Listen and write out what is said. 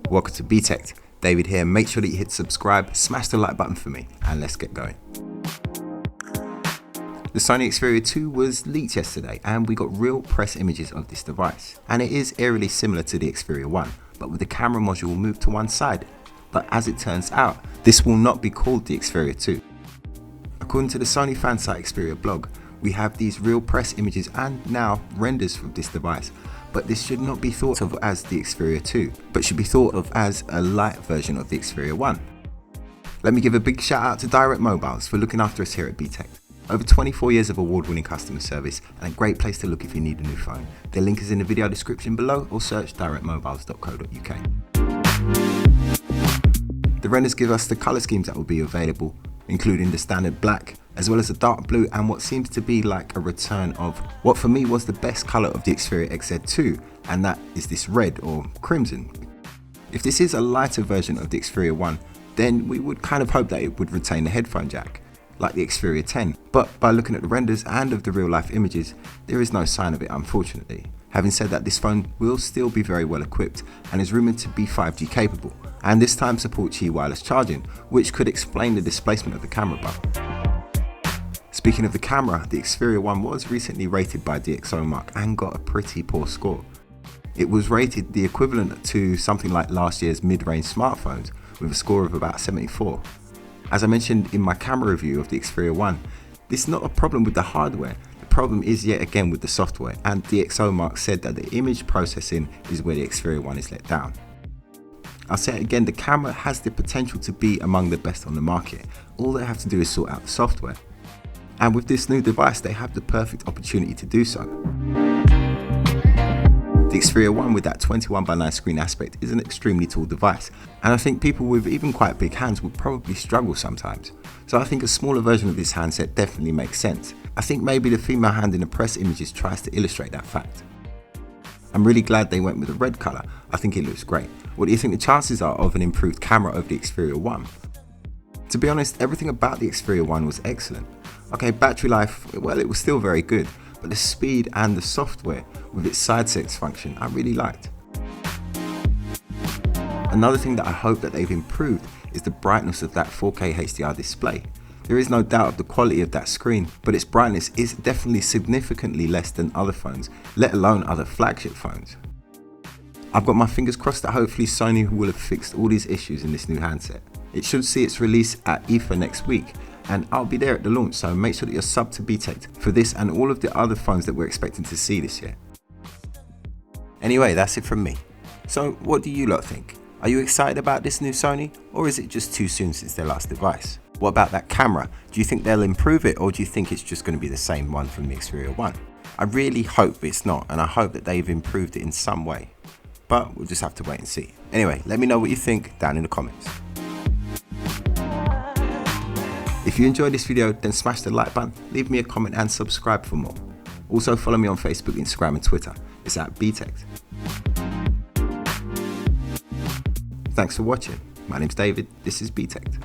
Welcome to Btekt. David here. Make sure that you hit subscribe, smash the like button for me, and let's get going. The Sony Xperia 2 was leaked yesterday and we got real press images of this device. And it is eerily similar to the Xperia 1, but with the camera module moved to one side. But as it turns out, this will not be called the Xperia 2. According to the Sony fan site Xperia blog, we have these real press images and now renders from this device. But this should not be thought of as the Xperia 2, but should be thought of as a light version of the Xperia 1. Let me give a big shout out to Direct Mobiles for looking after us here at Btekt. Over 24 years of award-winning customer service and a great place to look if you need a new phone. Their link is in the video description below or search directmobiles.co.uk. The renders give us the colour schemes that will be available, including the standard black, as well as a dark blue and what seems to be like a return of what for me was the best colour of the Xperia XZ2, and that is this red or crimson. If this is a lighter version of the Xperia 1, then we would kind of hope that it would retain the headphone jack, like the Xperia 10, but by looking at the renders and of the real life images, there is no sign of it, unfortunately. Having said that, this phone will still be very well equipped and is rumoured to be 5G capable, and this time supports Qi wireless charging, which could explain the displacement of the camera bar. Speaking of the camera, the Xperia 1 was recently rated by DxOMark and got a pretty poor score. It was rated the equivalent to something like last year's mid-range smartphones with a score of about 74. As I mentioned in my camera review of the Xperia 1, this is not a problem with the hardware, the problem is yet again with the software, and DxOMark said that the image processing is where the Xperia 1 is let down. I'll say it again, the camera has the potential to be among the best on the market. All they have to do is sort out the software. And with this new device, they have the perfect opportunity to do so. The Xperia 1 with that 21:9 screen aspect is an extremely tall device, and I think people with even quite big hands would probably struggle sometimes. So I think a smaller version of this handset definitely makes sense. I think maybe the female hand in the press images tries to illustrate that fact. I'm really glad they went with the red colour, I think it looks great. What do you think the chances are of an improved camera over the Xperia 1? To be honest, everything about the Xperia 1 was excellent. Okay, battery life, well, it was still very good, but the speed and the software with its side sex function I really liked. Another thing that I hope that they've improved is the brightness of that 4K HDR display. There is no doubt of the quality of that screen, but its brightness is definitely significantly less than other phones, let alone other flagship phones. I've got my fingers crossed that hopefully Sony will have fixed all these issues in this new handset. It should see its release at IFA next week, and I'll be there at the launch, so make sure that you're subbed to Btekt for this and all of the other phones that we're expecting to see this year. Anyway, that's it from me. So what do you lot think? Are you excited about this new Sony, or is it just too soon since their last device? What about that camera? Do you think they'll improve it, or do you think it's just going to be the same one from the Xperia 1? I really hope it's not, and I hope that they've improved it in some way. But we'll just have to wait and see. Anyway, let me know what you think down in the comments. If you enjoyed this video, then smash the like button, leave me a comment and subscribe for more. Also follow me on Facebook, Instagram and Twitter. It's at Btekt. Thanks for watching. My name's David, this is Btekt.